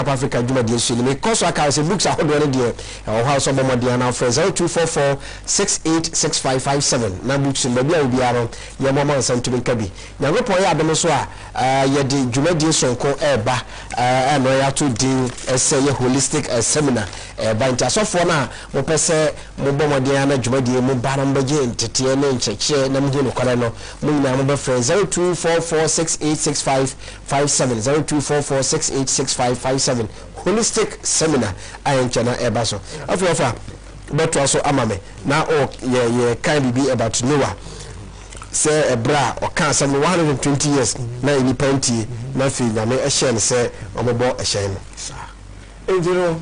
Africa Juma de Sulu because I can say books are already there or house of Modiana for 0244 686557 na books in Babia will be around your mama and Santumin Kabi. Now, report Adamaswa, Yadi Juma de Sonko Eba, and Roya to do a say holistic seminar by Tasofona, Mopese, Mobomodiana, Juma de Mubarambaji, Titiana, Cheche, Namjino Corano, Muna number friend 0244 686557 0244 686557 holistic seminar I am Chana Ebaso. Afa but also amame now ye can be about Noah say a bra or can some 120 years na ini penti na fi na me a share say obobo a share no you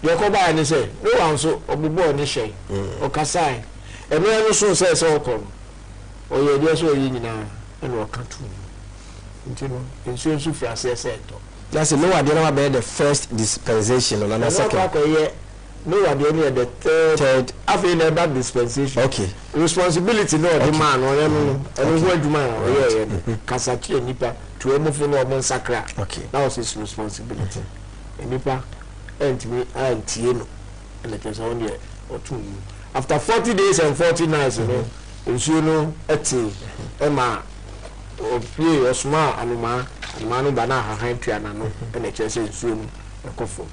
Yakoba and say no one so obobo ni share o kasai e me no so say so kom o ye dey so yi nyina e no ka tu ntino enso enso fi ase say to that's no one dey the first dispensation or na second no one the third after never dispensation. Okay. Responsibility no the man or and who do man or kasachi nipa to move no one sacra. Okay. That was his responsibility. Nipa and me and no and it was only or 2 after 40 days and 40 nights you know eti ema o pie o small anuma no bana ha han tuana no and it just so no ekofo.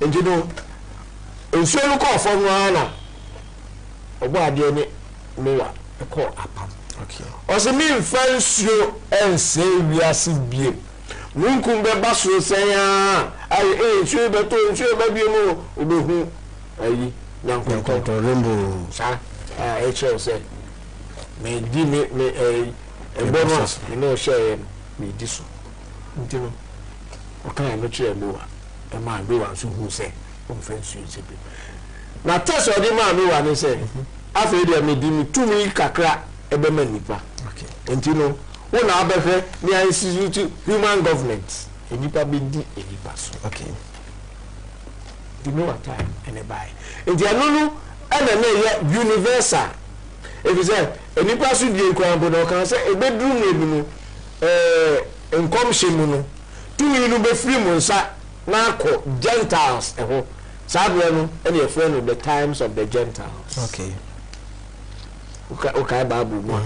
And you know ensuo no call for no obo ade ni Noah e call apam. Okay. Oso mi mfansuo ense wiase bie munkum be baso sen ya ai ensuo be to ensuo be bie mu obehu ayi nyankonton rainbow sa e che say me di me ebono me no share me di so ntino o kan no che Noah e ma be wan so hu say conference be na test odi ma me wa ni say afa dey me di mi tumi kakra e be manipa. Okay. Ntino wo na abehwe ni institute human government enipa be di enipa so. Okay. Di no time ene buy enti anunu ene na ye universal if you say enipa so di ekwan bo kan say e be drum na bi no enkom shemu no tumi no be free mo nsa na ko Gentiles eho Sabre no any friend of the times of the Gentiles. Okay. Okay, Bible no.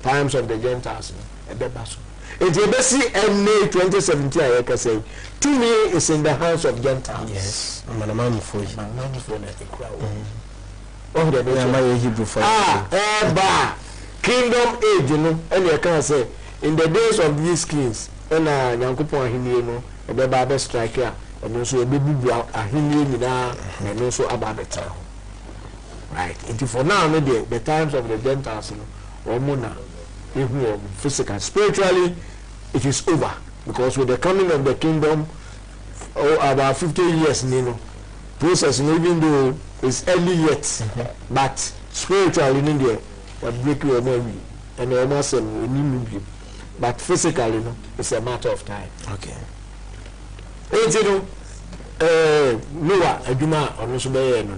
Times of the Gentiles. Ebebaso. It be see May 2017 I can say to me is in the hands of Gentiles. Yes. Manamam for you. Manamam for the crowd. Oh, the Hebrew for kingdom age, you know, and you can say in the days of these kings, and Yankupon Hindi, no, a baby strike here. And also a baby a Hindi and also about the town. Right. Until for now, maybe the times of the Gentiles, or Mona, physical, spiritually, it is over. Because with the coming of the kingdom, about 50 years, process, even though it's early yet, but spiritually, in India, break your memory, and almost a new but physically, it's a matter of time. Okay. Noah aduma ono so be no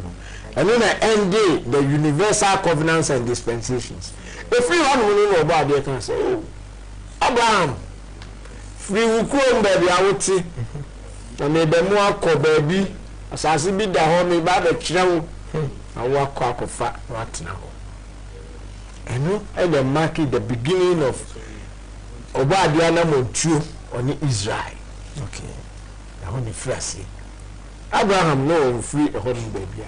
and then end the universal covenants and dispensations. If we want to know about they can say, oh, Abraham free ukrom baby awoti na me be mo akọ baby asase bi da ho me ba be kire wo awo akọ akofa watna ho and the marking the beginning of obade na montuo on Israel. Okay. On the first Abraham no free a home baby.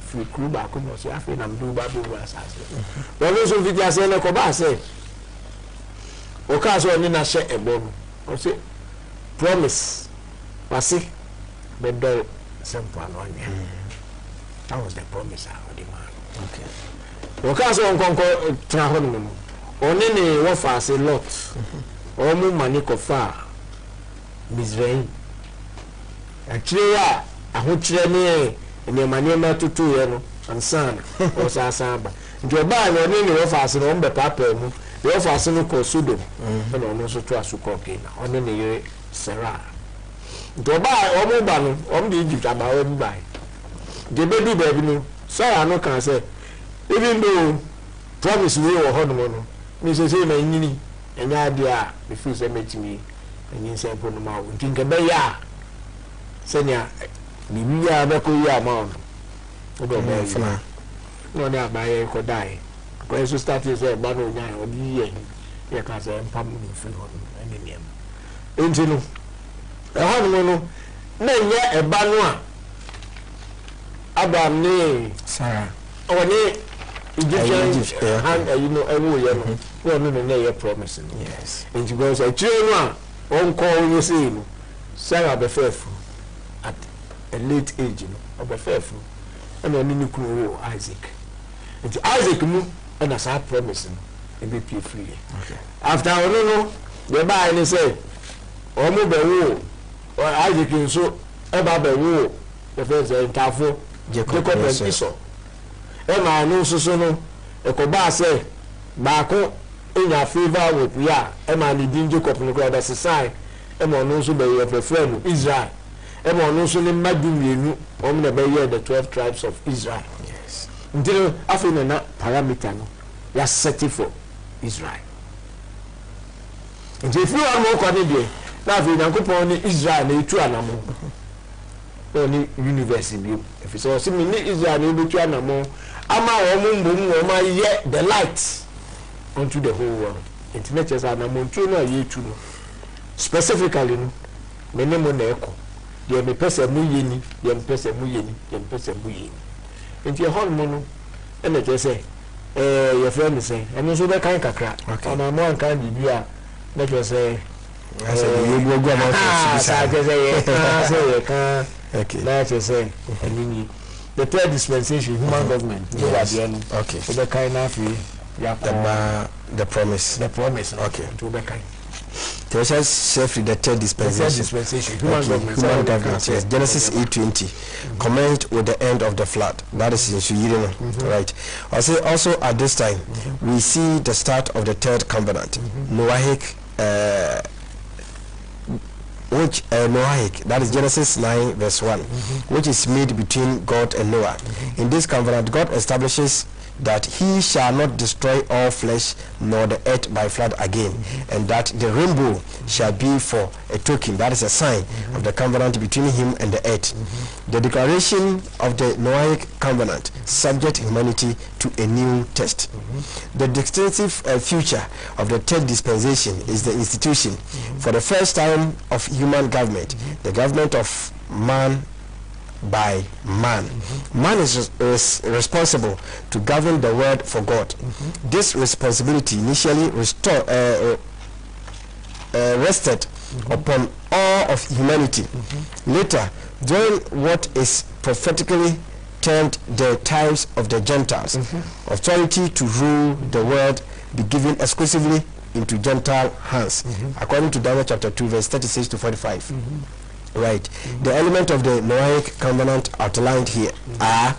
Free crew back on us. I feel I'm doing Bible was. When those of you say, Koba say, Okaso and Nina share a bomb. I say, promise. Passy, but do simple on you. That was the promise of the man. Okay. Okaso on Concord Trahon. Only what I say, lot. Omu maniko far. Misraim. Actually, ahokyere ne manema tutu ye no ansan o sasamba nti oba na oni ne ofase no mbe papa mu the ofase no ko Sodom na ono so to asuko kina oni ne ye Sarah nti oba omo ba no om de Egypt aba o mba de bedu ba bi no Sarah no kan say even though promise we wo ho no mi se na nyini enya ade a me fi se metimi enyin se po no ma nti nka be ya senya bibi ya be ko ya ma on odo be funa no na ba ye ko dai ko so start say ba no nya o di ye ka say pam ni free hon ene niam enti no e hon no na ye e ba no a Abraham ni Sarah oni Egyptian hand you know ewo ye no no na ye promise yes enti go say tire no a on call you say no Sarah be faithful at a late age no be faithful and oni ni kunu Isaac enti Isaac mu na sa promise no e be pay free okay after ono no the buy ni say o mu be wo Isaac nso e ba be wo the first entafo Jacob and Esau e ma no so no e ko ba say ba ko enya favor with ya e ma ni din Jacob no ko da sai e ma no so be ye friend Israel e ma no so ni madumienu o me na be ye the 12 tribes of Israel yes until after na parameter no ya set for Israel until if you are more quantity na fi Yankopon ni Israel na etu anamo oni universe bi if so see me ni Israel na etu anamo ama o mu mbom o ma ye the light unto the whole world internet is anamo ntu na ye etu no specifically no me ne mo na eko ye me pese mu yeni ye me pese mu yeni ye me pese mu yeni enti hon mo no ene je say your friend say eno so be kan kakra ama mo an kan bibia na je say I said you go go about say na je say enini the third dispensation human government okay so be kan na fi ya the promise okay to be kan there is self the third dispensation human government yes Genesis 8:20 comment with the end of the flood that is in Suyirino right also at this time we see the start of the third covenant Noahic Noahic, that is Genesis 9 verse 1 which is made between God and Noah. In this covenant God establishes that he shall not destroy all flesh nor the earth by flood again, and that the rainbow shall be for a token, that is a sign of the covenant between him and the earth. The declaration of the Noahic covenant subject humanity to a new test. The distinctive future of the third dispensation is the institution for the first time of human government, the government of man by man. Man is responsible to govern the world for God. This responsibility initially rested upon all of humanity. Later, during what is prophetically termed the times of the Gentiles, authority to rule the world be given exclusively into Gentile hands, according to Daniel chapter 2 verse 36 to 45. Right. The element of the Noahic covenant outlined here are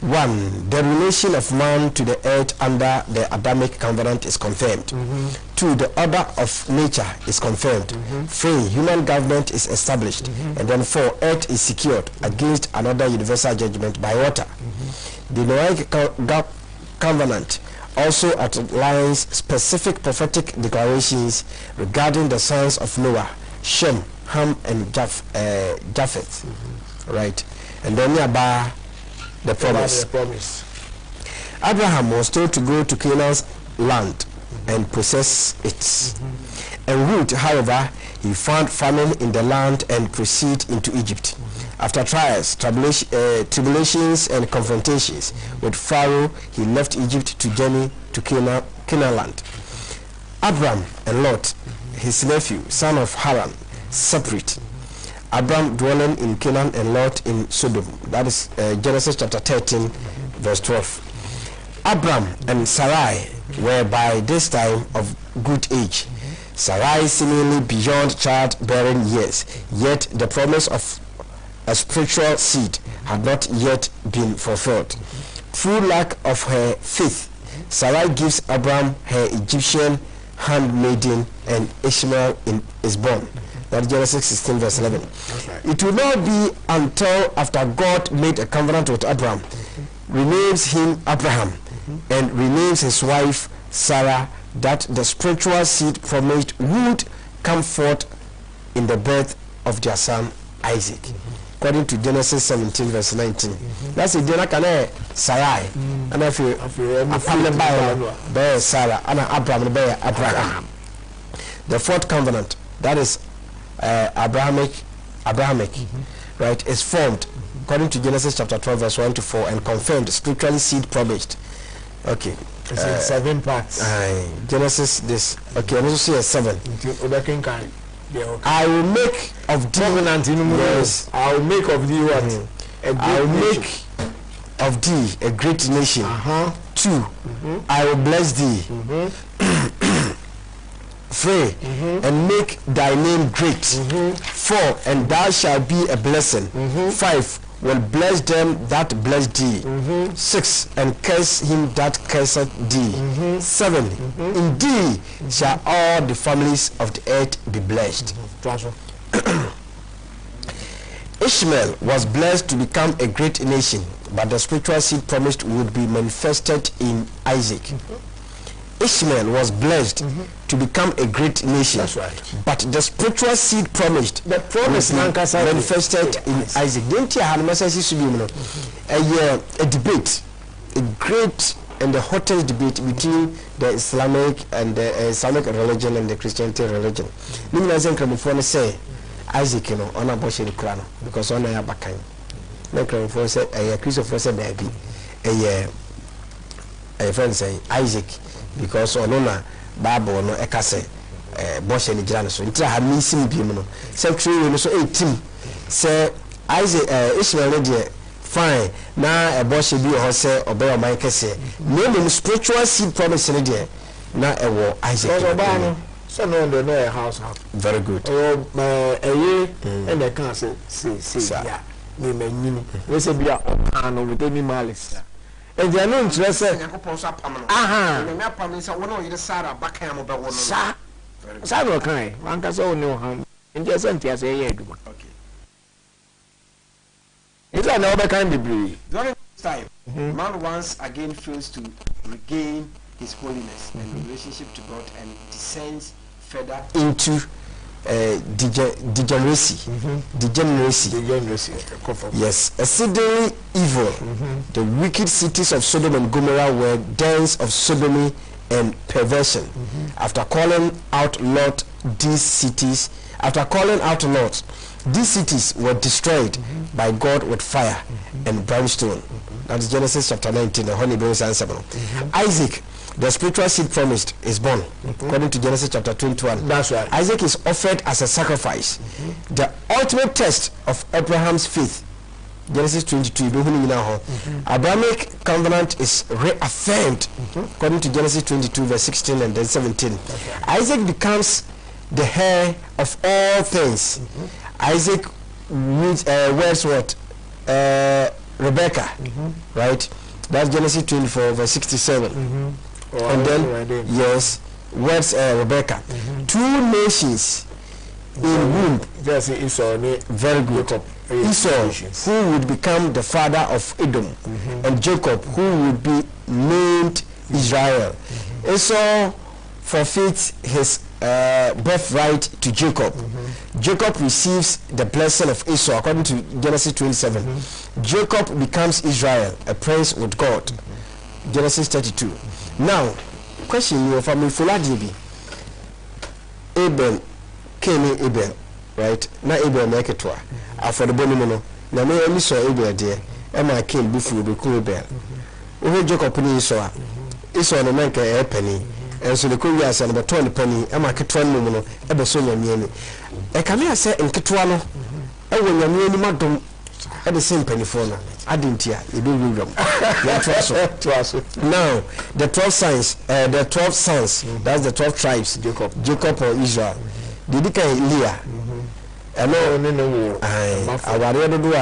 1. The relation of man to the earth under the Adamic covenant is confirmed. 2. The order of nature is confirmed. 3. Human government is established. And then 4. Earth is secured against another universal judgment by water. The Noahic covenant also outlines specific prophetic declarations regarding the sons of Noah, Shem, Ham and Japheth, right? And then about the promise. Abraham was told to go to Canaan's land and possess it. En route, however, he found famine in the land and proceeded into Egypt. After trials, tribulations and confrontations with Pharaoh, he left Egypt to journey to Canaan land. Abram and Lot, his nephew, son of Haran, separate. Abram dwelling in Canaan and Lot in Sodom. That is Genesis chapter 13 verse 12. Abram and Sarai were by this time of good age. Sarai seemingly beyond childbearing years, yet the promise of a spiritual seed had not yet been fulfilled. Through lack of her faith, Sarai gives Abram her Egyptian handmaiden and Ishmael is born. That's Genesis 16 verse 11. It will not be until after God made a covenant with Abraham, renames him Abraham, and renames his wife Sarah, that the spiritual seed promised would come forth in the birth of their son Isaac. According to Genesis 17 verse 19. That's a dinner can Sarai. And if you bear Sarah and Abraham bear Abraham. The fourth covenant, that is Abrahamic, right, is formed according to Genesis chapter 12 verse 1 to 4 and confirmed, scripturally seed promised. Okay. It's in 7 parts. Genesis this. Okay, I'm also see 7. I will make of thee. Yes. I will make of thee what? I will make of thee a great nation. 2. I will bless thee. 3. And make thy name great. 4. And thou shalt be a blessing. 5. Will bless them that bless thee. 6. And curse him that curseth thee. 7. In thee shall all the families of the earth be blessed. Ishmael was blessed to become a great nation, but the spiritual seed promised would be manifested in Isaac. Ishmael was blessed to become a great nation. That's right. But the spiritual seed promised, the promise manifested in Isaac. Didn't you have a debate, a great and the hottest debate between the Islamic religion and the Christianity religion. Say Isaac, on abortion crown because on a back. No crown say a Christopher said baby, a friend say Isaac. Because onona Bible no ekase boshe ni gira no so ntira ha misim bi mu no secretary no so 18 say Isaac Ishmael de fine na boshe bi ho say obey o man kese no spiritual seed promise ni de na ewo Isaac so no no house very good and they can say yeah me manyini we say bia o no with any malice. And they are not interested. Aha. Sarah kind. One can so know how. And just sent us a year. Okay. It's another kind of debris. During this time, man once again fails to regain his holiness and relationship to God and descends further into degeneracy. Yes, exceedingly evil. The wicked cities of Sodom and Gomorrah were dens of sodomy and perversion. After calling out Lot, these cities were destroyed by God with fire and brimstone. That is Genesis chapter 19. Isaac, the spiritual seed promised, is born according to Genesis chapter 21. That's right. Isaac is offered as a sacrifice. The ultimate test of Abraham's faith. Genesis 22. Abrahamic covenant is reaffirmed according to Genesis 22 verse 16 and then 17. Isaac becomes the heir of all things. Isaac wears what? Rebecca, right? That's Genesis 24 verse 67. And then yes, words Rebecca. 2 nations in womb. Very good. Esau, who would become the father of Edom, and Jacob, who would be named Israel. Esau forfeits his birthright to Jacob. Jacob receives the blessing of Esau according to Genesis 27. Jacob becomes Israel, a prince with God. Genesis 32. Now, question you from Fuladibi. Abel, Abel, right? Now Abel make it to for the bonimono. Now me only saw Abel there. Emma came before the cool Abel. Who Jacob ni Esau? Esau no man a penny. And so the Korea said about 20 penny. Emma ketwan no no. Ebe so nyamieni. E kame say nketwa no. E wo nyamieni madom. At the same penny for now. I didn't hear. You do read now, the 12 sons, that's the 12 tribes, Jacob or Israel. Did you can Leah? I know, I worry do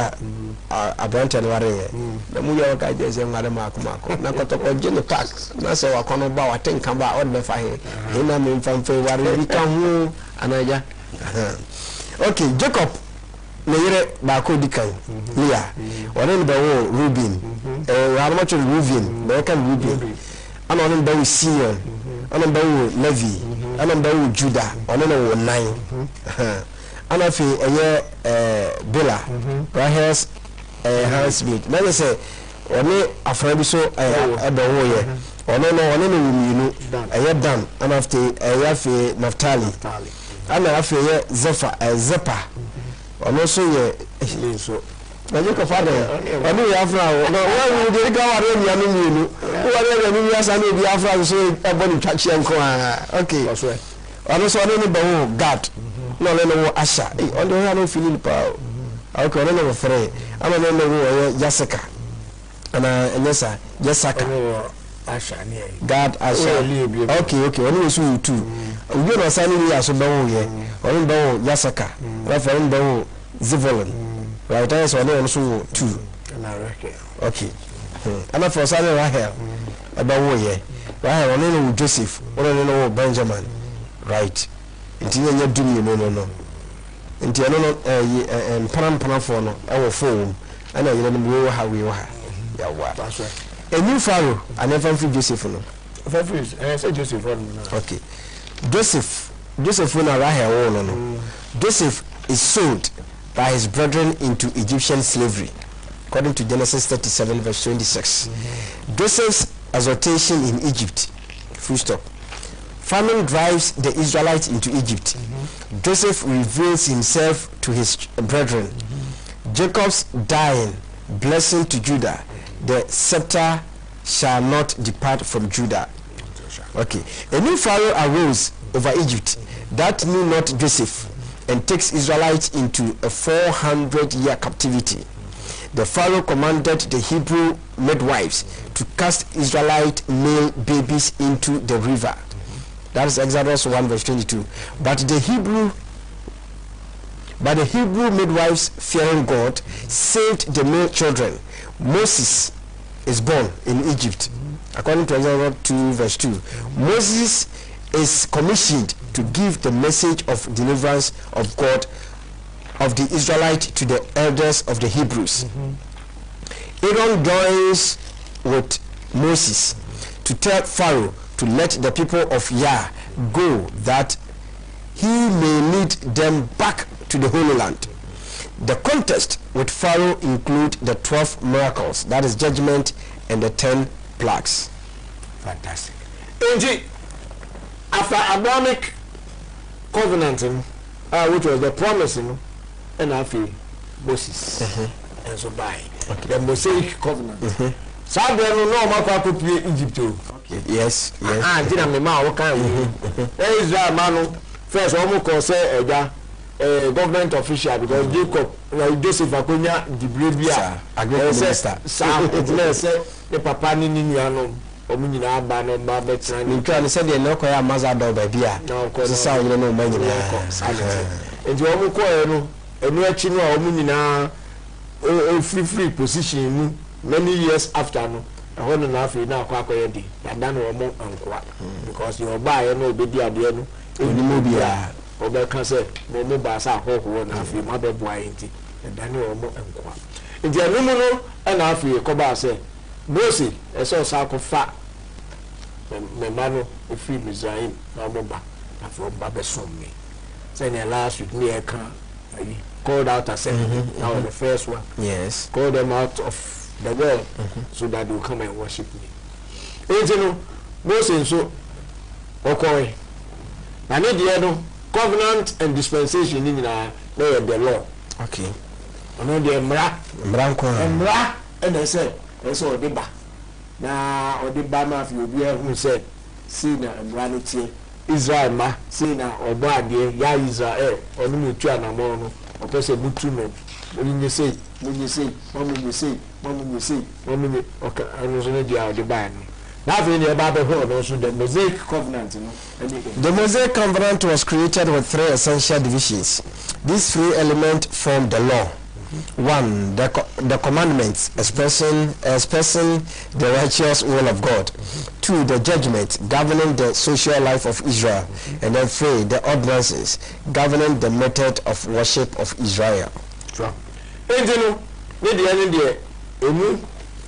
a branch and worry. The Muya guy is a Madam Marco. Nakotoko Jenny Park. That's our corner bow. I think come back on the fire. He named from February. We come and I. Okay, Jacob. Neyere baako dikan Leah one be wo Reuben how Reuben be kan Reuben ana one be wo Simeon ana be wo Levi ana be wo Judah one no wo 9 ana fi Bella Rahel's housemaid na say oni afra bi so edowo ye ono no wuminu Dan ana fi Naftali ana afi Zepa ono so ye so na je ko father oni ya afra no wa de ga wa re nya no minu wa re nya mi asa no bi afra so eboni twachi enko okay ono so oni bawo God no wo Asha on the no feeling pa okay ono no free ama no wo Jessica ana enesa Jessica Asha ni God Asha okay ono wo so tu obi no sa ni ya so bawo ye ono bawo Jessica reference bawo Zivolon right there so ono so two okay ana for sa Rahel bawo ye Rahel ono no Joseph ono no Benjamin right nti nye dumi no nti no mpana for no ewo phone ana yele no we ha ya wa a new pharaoh and never free Joseph no say Joseph no okay Joseph na Rahel no Joseph is sold by his brethren into Egyptian slavery according to Genesis 37 verse 26. Joseph's exaltation in Egypt, full stop. Famine drives the Israelites into Egypt. Joseph reveals himself to his brethren. Jacob's dying, blessing to Judah. The scepter shall not depart from Judah. Okay. A new Pharaoh arose over Egypt that knew not Joseph and takes Israelites into a 400-year captivity. The Pharaoh commanded the Hebrew midwives to cast Israelite male babies into the river. That is Exodus 1 verse 22. But the Hebrew midwives, fearing God, saved the male children. Moses is born in Egypt. According to Exodus 2 verse 2. Moses is commissioned to give the message of deliverance of God of the Israelites to the elders of the Hebrews. Aaron joins with Moses to tell Pharaoh to let the people of Yah go, that he may lead them back to the Holy Land. The contest with Pharaoh include the 12 miracles, that is judgment, and the 10 plagues. Fantastic. Indeed, after Abrahamic covenant, which was the promise, and after Moses, and so by the Mosaic covenant. Sabe no ma kwa Egypt. Yes. Dina me ma wo kan we. Israel manu first one ko say eja government official because Jacob Joseph akonya dibrebia minister. Sam say the papa ni nuano omu nyina aba no ba betra ni. Nka say the no ko ya mazado ba bia. So say you no man nyina. Enti omu ko no enu achi no omu nyina free position mu many years after no I na afi na akwa akoyedi na dan wo mo ankwa because you buy no obedi ade no onimu bia obe kan say mo ba sa hoho na afi ma be boa enti dan wo mo ankwa enti anu mu no na afi ko ba say Moses eso sa ko fa me manu ofi Misraim na mo ba na from ba be som me say na last week me e kan called out as that was the first one. Yes. Called them out of the world so that they will come and worship me. And you know, Moses so okay. And the covenant and dispensation in the law. Okay. And then the Mra and they said, that's all the ba. Now or the Bama if you be who said, see na Mranity Israel ma, see na Obadi, Ya Israel, or no Tuana Mono. Okay, say mutu me. When you say, okay, I was only the ban. Nothing about the whole also the Mosaic covenant, you know. The Mosaic covenant was created with three essential divisions. These three elements form the law. One, the commandments expressing the righteous will of God. Two, the judgment governing the social life of Israel. And then three, the ordinances governing the method of worship of Israel.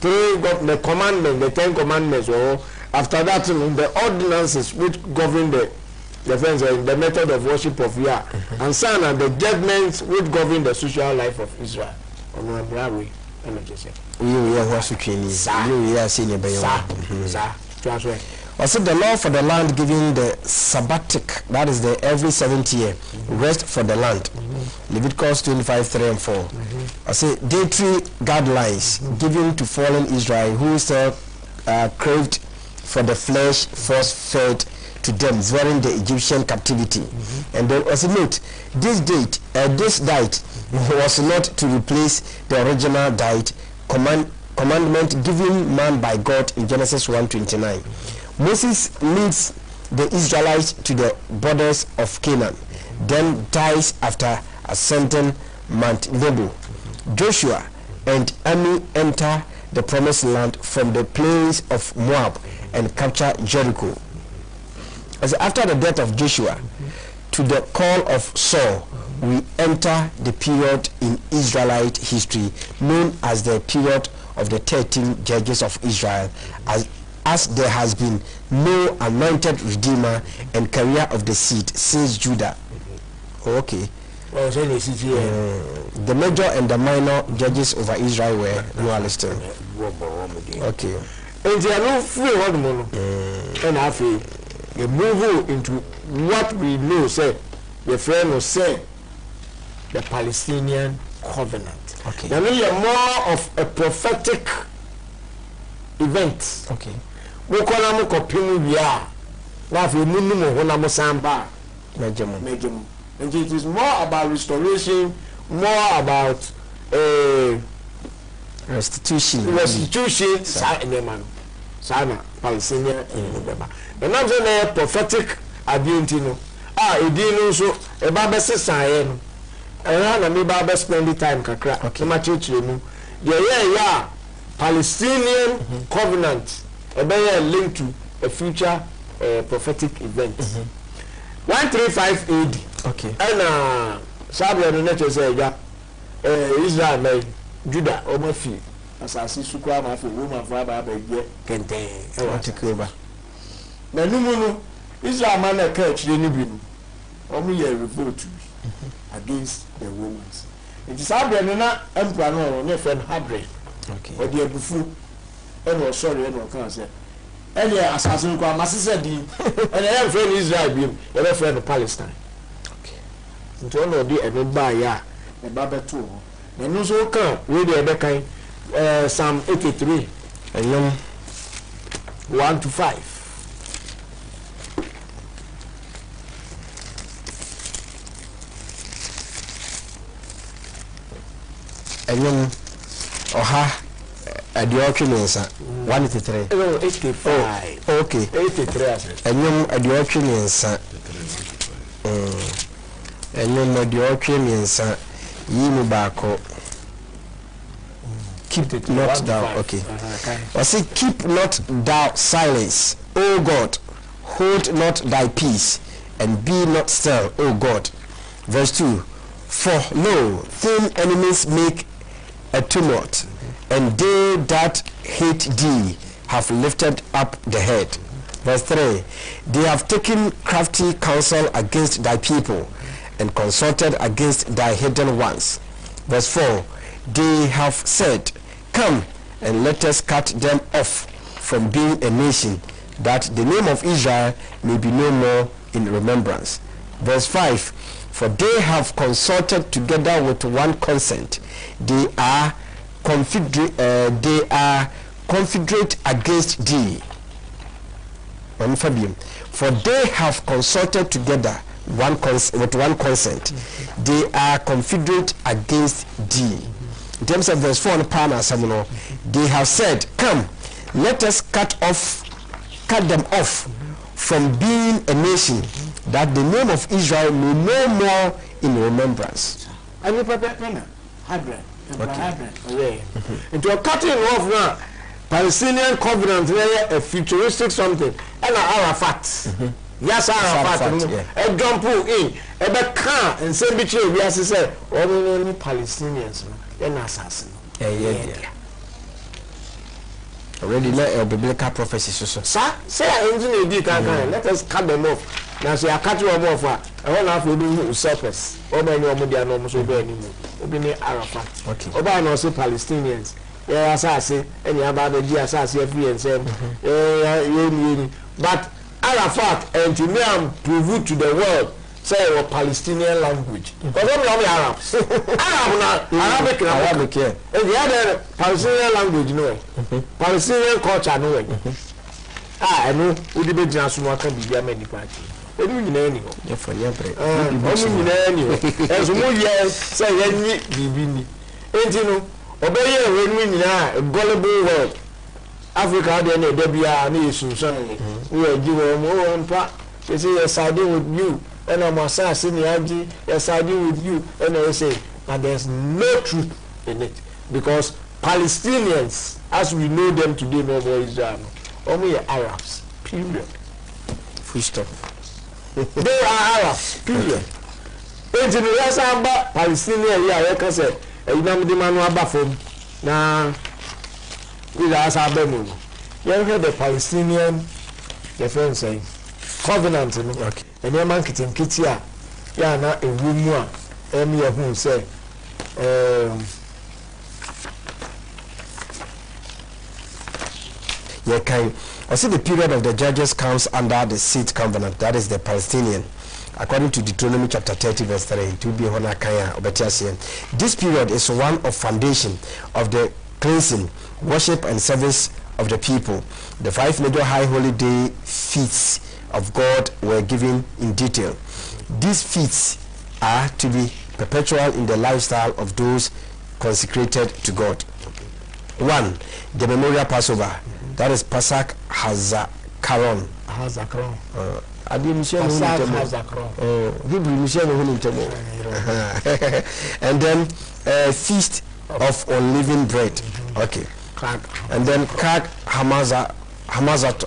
The commandment, the 10 commandments, or after that, the ordinances which govern the the friends the method of worship of Yah, and son and the judgments which govern the social life of Israel. On Brawe, and just say, we are what you can you are seeing a I said the law for the land giving the sabbatic, that is the every 7th year, rest for the land. Leviticus 25:3-4. I say dietary guidelines given to fallen Israel who still craved for the flesh force fed to them during the Egyptian captivity. And then also note, this diet was not to replace the original diet commandment given man by God in Genesis 1:29. Moses leads the Israelites to the borders of Canaan, then dies after ascending Mount Nebo. Joshua and army enter the promised land from the plains of Moab and capture Jericho. As after the death of Joshua, to the call of Saul, we enter the period in Israelite history known as the period of the 13 judges of Israel, as there has been no anointed redeemer and carrier of the seed since Judah. Okay. The major and the minor judges over Israel were no listed. Okay. And they are not free and after they move into what we know, say the friend will say the Palestinian covenant. Okay. Now we are more of a prophetic event. Okay. We call them kopim bia. Na fe munnu mo hona mo samba. Mejemo. And it is more about restoration, more about restitution. Sana Palestinian and I'm saying prophetic identity. Idino so a baba says I am. And me baba spend the time kakra. Okay, my church you yeah. Palestinian covenant. A better link to a future prophetic event. 135 AD. Okay. And Sabia no nature say Israel may Judah or Mafi. As I see Sukwa Mafi, woman for Abba Kente. What's na numunu Israel man na church dey ni binu omu ye revolt against the Romans. It is Abra na emperor no ne friend Hadrian. Okay. Or the bufu and was sorry and can say any assassin kwa masese di and every friend Israel bi every friend Palestine. Okay. Nti ono di ebe ba ya e ba beto ho. Na no so kan we dey ebe kan Psalm 83 and 1-5. Enyom oha adiotwe mensa 183 85. Okay 83 enyom adiotwe mensa enyom adiotwe mensa yimu baako keep not thou okay was it keep not thou silence, O God, hold not thy peace and be not still, O God. Verse 2, for lo, thin enemies make a tumult, and they that hate thee have lifted up the head. Verse 3, they have taken crafty counsel against thy people and consulted against thy hidden ones. Verse 4, they have said, come and let us cut them off from being a nation, that the name of Israel may be no more in remembrance. Verse 5, for they have consulted together with one consent. They are confederate against thee. For they have consulted together with one consent. They are confederate against thee. In terms of verse 4 on Pana, they have said, come, let us cut them off from being a nation, that the name of Israel may no more in remembrance. And you prepare Hadrian. Into a cutting off now, Palestinian covenant, a futuristic something, and Arafat. Yes, Arafat. A jump in, a back car, and say between we as say, only Palestinians, and assassin. Already let biblical prophecies. Sir, say I engineer let us cut them off. na so yakati wo mo fa e ho na afọ obi usurpers o ba ni o mo dia no mo so be ni mu obi ni Arafat oba na so Palestinians yeah asase eni aba be di asase free and say but Arafat and me am prove to the world say a Palestinian language because we are Arabs Arabic and the other Palestinian language no Palestinian culture no I know we be just so can be there many party enu nyina ani ho ye for ye bre enu nyina ani ho enso mo ye say ye ni bibi ni enti no obeye enu nyina gullible world Africa dey na da bia na yesunso we agi wo mo mpa they say yes I deal with you and I'm assassin yaji yes I deal with you and they say but there's no truth in it because Palestinians as we know them today no more Israel only Arabs period full stop they are Arabs period enti no yes amba Palestinian here can say inam de manu aba fom na we are sabemu you heard the Palestinian defense saying Convenant okay and your man kiti a ya na ewu mu a emi ehun say also the period of the judges comes under the seat covenant, that is the Palestinian, according to Deuteronomy chapter 30 verse 3 to be this period is one of foundation of the cleansing, worship and service of the people. The 5 major high holiday feasts of God were given in detail. These feasts are to be perpetual in the lifestyle of those consecrated to God. 1. The memorial Passover, that is Pasach Hazakaron. And then feast of unleavened bread. Okay. And then Kag Hamazotti.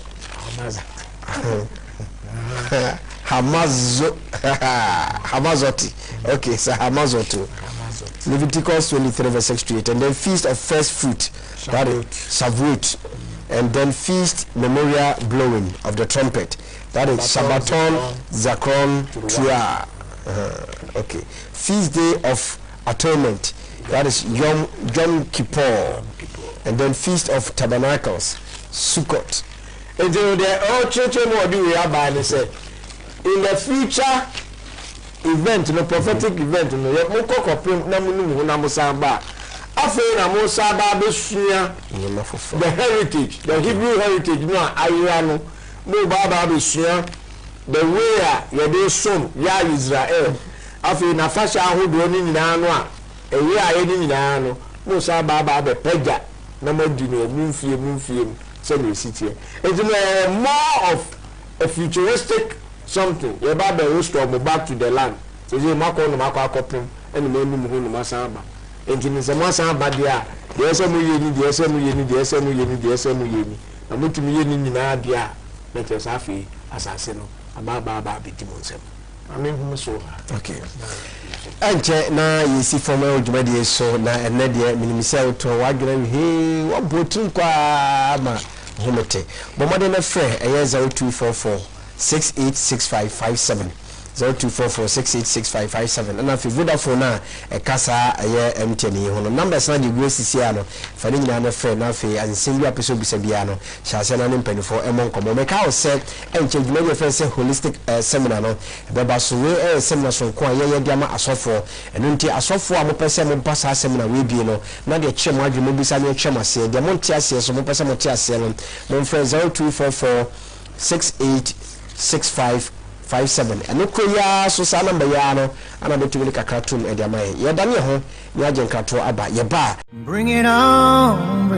Okay, so Hamazotti. Leviticus 23 verse 6 to 8. And then feast of first fruit, that is Shavuot. And then feast memorial blowing of the trumpet, that is Shabbaton Zakron Tua. Okay. Feast day of atonement, that is Yom Kippur. And then feast of tabernacles, Sukkot. And then the church more do we have say in the future event, no prophetic event, no ye mo kokopem na mu nu na musamba afei na musaba besua the heritage, the Hebrew heritage no ayira no mo baba besua the way ye dey som ya Israel afei na fasha ahodo ni nyina no a ewe aye ni nyina no musaba baba be pega na madi no mumfie say no sitie it's more of a futuristic something you about the restore back to the land so you mako no mako akopem eni me enu mu no masamba enti se masamba dia de se mu yeni na mutumi yeni nyina dia na te safi asase no aba bitimu nsem amen hu so okay anche na yesi forma odwumade so na enne de minimisa to wadwira he wabotun kwa ma homote bomade na frɛ ɛyɛ 0244 686557 0244686557 and if Vodafone na kasa ɛyɛ MTN ho no numbers na de gracesi no fa ne nyina na frɛ na fe ansem bi apeso bisa bia no hyase na ne mpanifo ɛmɔ nkɔmɔ meka wo sɛ ɛnche dwuma de frɛ sɛ holistic seminar no bɛba so we seminar so ko ayɛ de ama asɔfo ɛno nti asɔfo a mo pɛsɛ mo ba sa seminar we bi no na de kyɛ mo adwuma bisa ne kyɛ mo ase de mo nte ase so mo pɛsɛ mo te ase no mo frɛ 0244 686557 and no so sa number ya no ana betumi kakratum e de amaye ye dane ho ni agye nkrato aba ye ba bring it on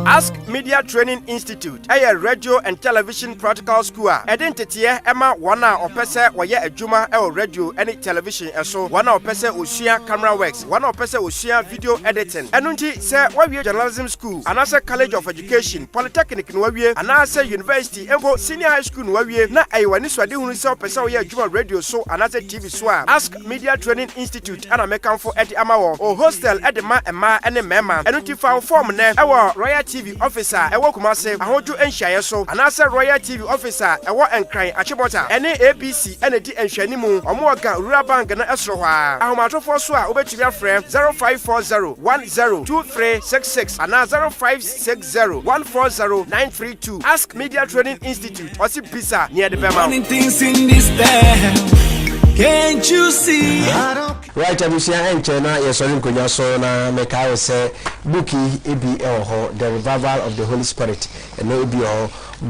Ask Media Training Institute a radio and television practical school identity Emma wana opese waye adwuma e radio and television eso wana opese osua camera works wana opese osua video editing enunti se wawie journalism school anase college of education polytechnic no wawie anase university enko senior high school no wawie na ayiwani swade hunu se opese waye adwuma radio so anase TV so Ask Media Media Training Institute ana mekanfo edi amawo o hostel edi ma ema ene mema enu ti fa form ne ewo Royal TV officer ewo Kumase ahoju enhyaye so anase Royal TV officer ewo Enkran Achibota ene ABC ene di enhwani mu omo oga Rural Bank na esro hwa ahomatofo so a obetumi afrɛ 0540102366 ana 0560140932 Ask Media Training Institute osi bisa near the bema things in this town. Can't you see? Right, Abusia and China, yes, I'm going to say, Meka say, Buki, Ebi, the revival of the Holy Spirit, and no Ebi,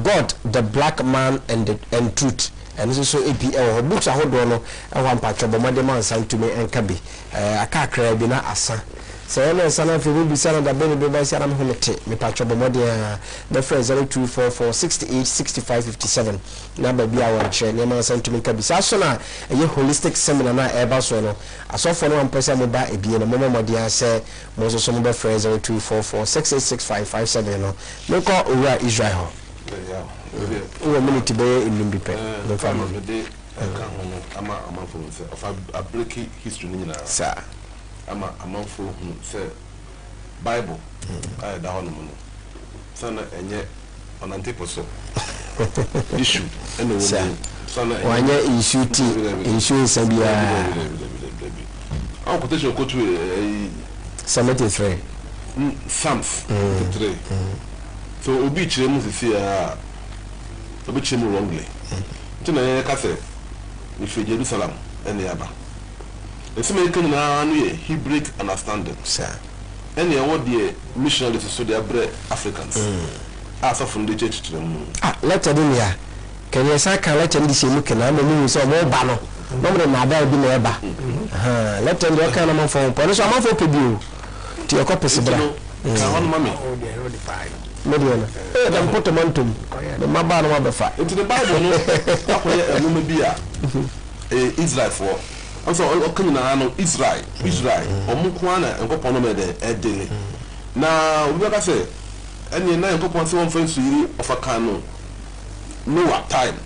God, the black man, and truth. And this is so APL books. I hold on. I want patch of my demand sang to me and Kabi. I can't cry, be not asa. So, I'm son of will be son of the baby by Saram Humete. Me patch of my dear, the friend 0244 68 65 57. Number be our chair. Name sang to me Kabi. Sasona, a holistic seminar, Eba Sono. I saw for one person about a be in a moment, my dear, say, Moses Somber friend 0244 68 65 57. No call Ura Israel. We minute today in Limbipe. No family. I'm a of a breaky history, sir. I'm a month for say Bible. I down son and yet on antiposo issue and son one year issue insurance and I'll quotation go to 73 Psalms 3. So Obi Chemu see Obi Chemu wrongly. Tina Kase if Jerusalem and the Abba. It's making an Hebrew understanding, sir. Any what the missionaries so they are Africans. As of from the church to them. Let them here. Can you say, can let them see looking? I'm a new so more banner. Nobody my baby never. Let them look at them for police. I'm for people. To your copy, Sibra. Mammy. Mediana. Then put them on to the Mabano Mabafа. Into the Bible, no, be Israel for. Also, Okina Israel, or Mukwana and Gopono daily. Now, we gotta say, and you know, Gopon so friends of a canoe. No time.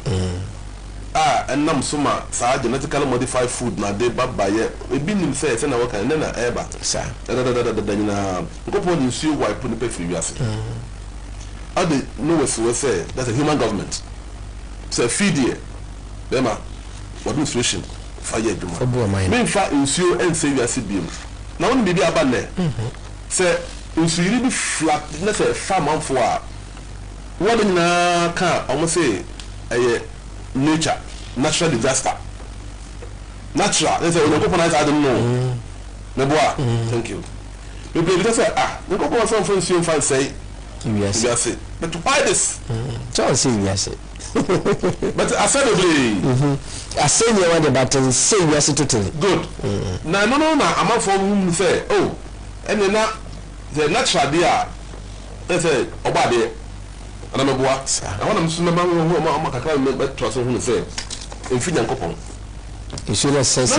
And Nam Suma, genetically modified food, now they bad by it. We've been in say, and I work and then I ever. Sir, Gopon you see why put the pay for you. I did know what we say, that's a human government. So feed ye, Bema, what administration. Fire main fa insuo and say we are CBM. Now when baby abane say insuo be flat na say farm for what na can almost say nature natural disaster natural they say we go punish I don't know neboa thank you we be say we go punish some friends you fan say yes but why this so say yes but I said I say you want the button say yes totally good no I'm for whom say oh and then the natural there they say oba there and I'm a boy I want to remember who kakra but trust who say if you don't you should have said no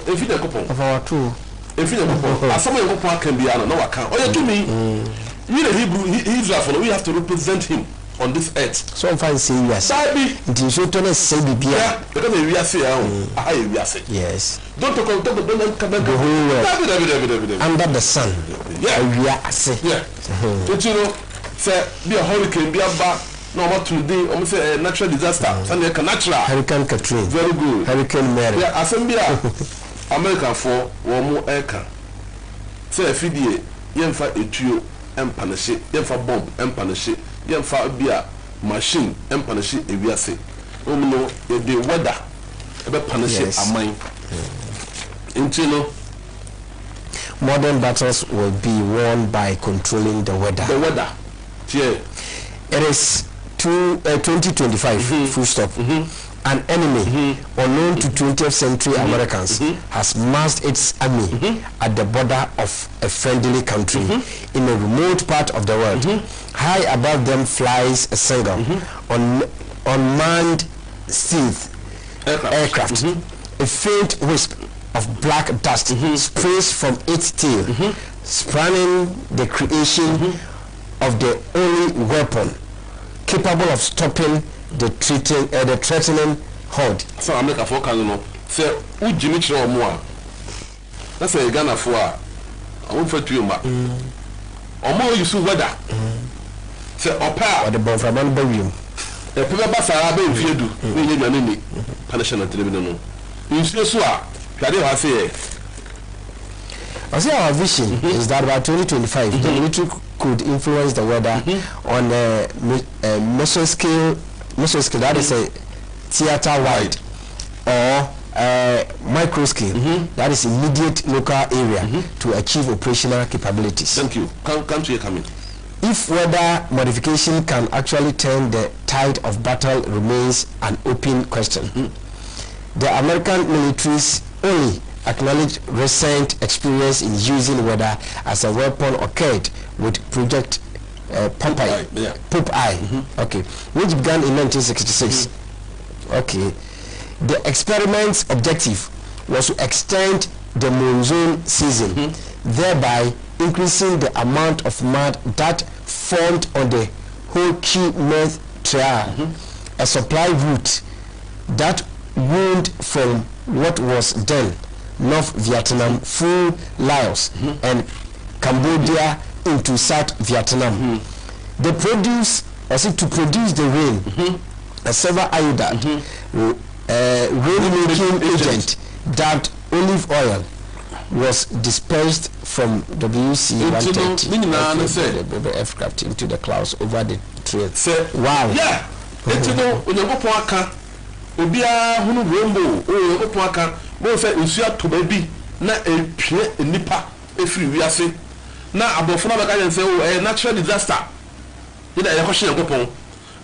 if you don't of our two if you don't as someone who can be no account oh you to me you the Hebrew Israel we have to represent him on this earth. So I'm fine saying yes. It is so to say yeah, because we are saying we are saying yes. Don't talk the whole world under the sun. Yeah, we are saying yeah. But you know, say be a hurricane, be a bar. No, what today? Almost a natural disaster. Sunday natural. Hurricane Katrina. Very good. Hurricane Mary. Yeah, assembly. American for one more aircraft. Say a feed yemfa etuo empanache yemfa bomb empanache yemfa bia machine empanache ewiase omno e de weather ebe panache amai intino modern battles will be won by controlling the weather. Yeah. It is 2025 full stop. An enemy unknown to 20th century Americans has massed its army at the border of a friendly country in a remote part of the world. High above them flies a single unmanned stealth aircraft. A faint wisp of black dust sprays from its tail, spanning the creation of the only weapon capable of stopping the threatening horde. So I make a focus on sɛ wogyimi kyerɛ ɔmo a na sɛ Ghanafoɔ a ɔmo mfa tuo ma ɔmo yusu weather sɛ ɔpɛ a ɔde bɔnframa no ba wiem ɛpɛ bɛba saa bɛ mfie du ne nyɛ nwane ni punishment tele bi no nsuo so a hwade hɔ ase yɛ. I say our vision is that by 2025 the military could influence the weather on a mesoscale, that is a theater wide, or micro scale, that is immediate local area, to achieve operational capabilities. Thank you. Country coming. If weather modification can actually turn the tide of battle remains an open question. The American military's only acknowledged recent experience in using weather as a weapon occurred with Project Popeye, okay, which began in 1966. Okay, the experiment's objective was to extend the monsoon season, thereby increasing the amount of mud that formed on the Ho-Chi Minh Trail, a supply route that wound from what was then North Vietnam through Laos and Cambodia into South Vietnam. They produce, to produce the rain, a silver iodide rain-making agent dubbed olive oil was dispersed from WC-130 aircraft into the clouds over the trail. Wow. Yeah. Obia hunu rainbow o ko aka mo se nsu atoba bi na epie nipa efiri wiase na abofo na baka yense o natural disaster ina ya kwhye yakopon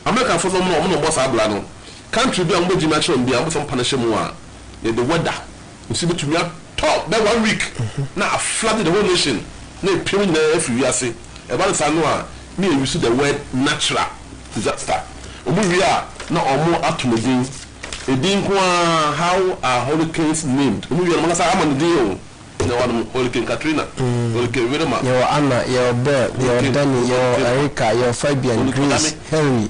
America for no mo no boss abla no country bi ambo jima chiro bi ambo so mpana mu a ye the weather nsu bitumi atop be 1 week na flood the whole nation na epie na efiri wiase e ba sa no a me use the word natural disaster omo wi a na omo atomodin how are hurricanes named? Hurricane Katrina, Hurricane Wilma, your Anna, your Bert, your Danny, your Erica, your Fabian, Grace, Henry,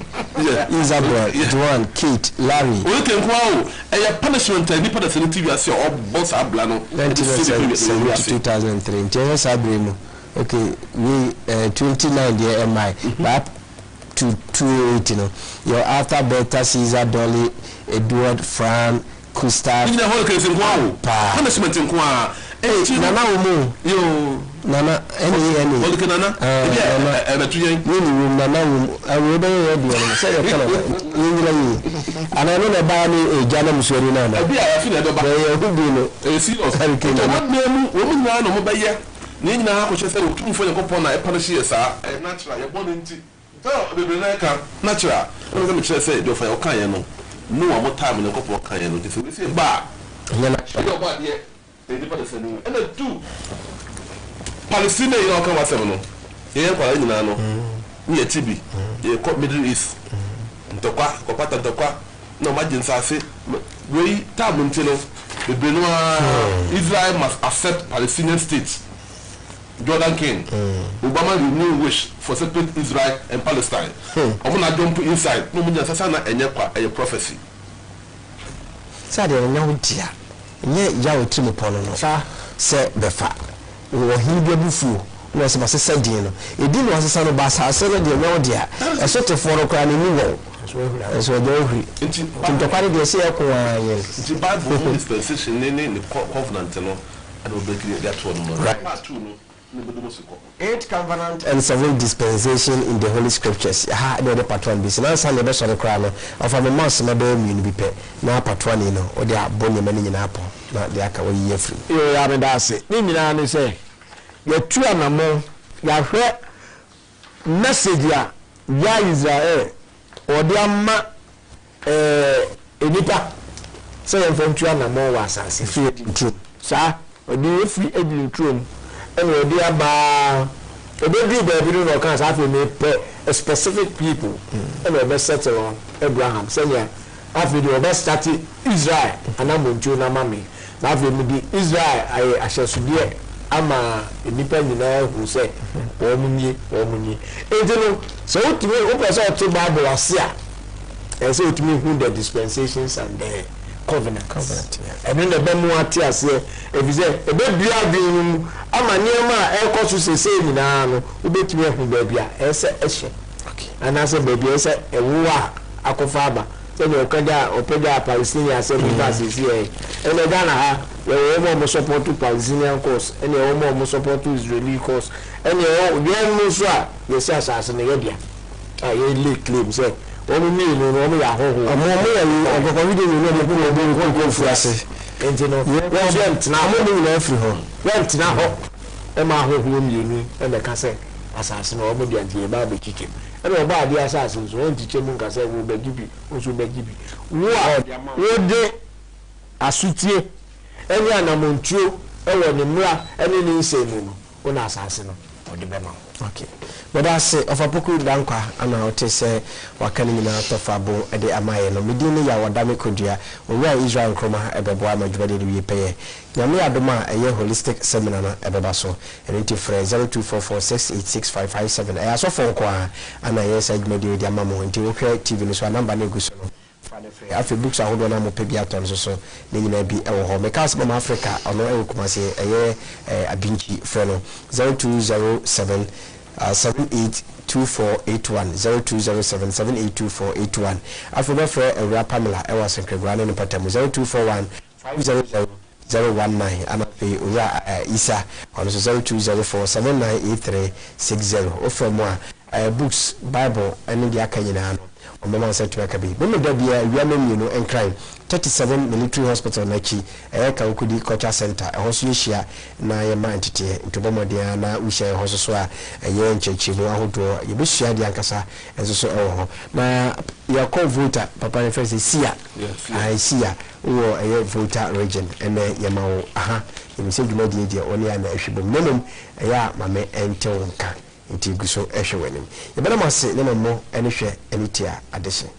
Isabel, Joan, Kate, Larry. Hurricane Wow, a punishment and nipa the TV as your boss Ablano, 2003. James Abrimo. Okay, we 29 year MI, but to 280, your Arthur, Beta, Caesar, Dolly, Edward, Fran, Gustav. In the hurricanes in Guau, punishment in Guau. Nana Umu, you Nana, any Nana, and a 2 year Nana, I will be say a color. And I know about me a Janam Serena. I feel a hurricane. What name, woman, one over by year. Nina, which is a 2 for the Copona, a Panacea, a natural, a bonnet. So, the natural. Let me just say, do for your Kayano. No more time in the couple of Kayano. This is a bar. And the 2 Palestine, you know, come at 7. Here, Palinano, near Tibi, you caught Middle East. Toka, Copata Toka, no margins are say, we Tabuntino, the Benoit, Israel must accept Palestinian states. Jordan King, Obama renewed wish for separate Israel and Palestine. I'm not going to inside. No more than Sasana and a prophecy. Sadia, no dear. Yet, Yaw Timopono, said the fact. We were here before. Was my sister Dino. It didn't was a son of Bass. I said, dear, dear, a sort of 4 o'clock in the world. As well, very. Into the party, they say, yes. The Bible dispensation in the covenant, and will be that one. Right. 8 Convenant and 7 dispensation in the Holy Scriptures. The patron business and the best of the crown of a month, my baby, be paid. Now, patron, or they are bonny many in Apple, not the Aka year free. You have a dassy. Nimi say, you're 2 and more. You have heard message ya Israel or the Amma Edipa. Say, from 2 and more was as if you true. Sir, or do you free a true? And we are about a baby no can't have a specific people and we best settle on Abraham. Say, yeah, after the best started Israel and I'm going to Namami. Now, the Israel, I shall be ama independent who say, Omuni. So to me, open to Bible was here. And so to me, who the dispensations and the covenant and then the bemu ati ase if say e be bia bin ama niema e ko so sese nyina no ubetumi ehu ba bia ese ehye and as a baby ese ewuwa akofa aba say the okaja Palestinian say because is here and the Ghana ha we mo support to Palestinian cause and we mo support to Israeli cause and we no so a we say asase na ye dia ye late claim say omo mi no omo ya hoho omo ya ogoko video no mo ko fu ase enti no went na mo ni na afri ho went na ho e ma hoho mi nu e me ka say asase na omo dia die ba be kike e no ba dia asase so enti chemu nka say wo be gibi o so be gibi wo de asutie eni anamontuo e wo ne mra eni ni nsemu no wo na asase no o de be ma okay but that's of a poku dankwa ana ote se wakani nyina tofabo e de amaye no medini ya wadame kodua owura Israel kroma ebebo amadwade de wie peye nyame adoma eye holistic seminar na ebeba so enti frɛ 0244686557 e aso fon kwa ana yes adwade de amamo enti wokwe TV no so number na guso no afi books ahodo na mo pebia ton so ne nyina bi ewo ho mekas mama Africa ono e kumase eye abinchi frɛ no 0207 782481 0207782481 afoba frɛ Ewura Pamela ewa Senkregwana no patamu 0241 500 019 ana pe Ewura Isa ono 0204798360 ofra mo a books Bible ene dia kanyina no omema se tuaka bi bo da bia wia memienu enkran 37 military hospital nachi ka ukudi culture center hoso yeshia na ye man tete ntobomodia na uhye hoso so a ye nchechimu ahodo ye besua dia nkasa enso so ho na ya call voter papa ne first sia sia wo ye voter region ene ye mawo aha ye mse dwumadi dia oni ya na ahwebom nemum ya mame entew nka nti guso ehwe wanim ye bana mase ne mammo ene hwe ene tia adehye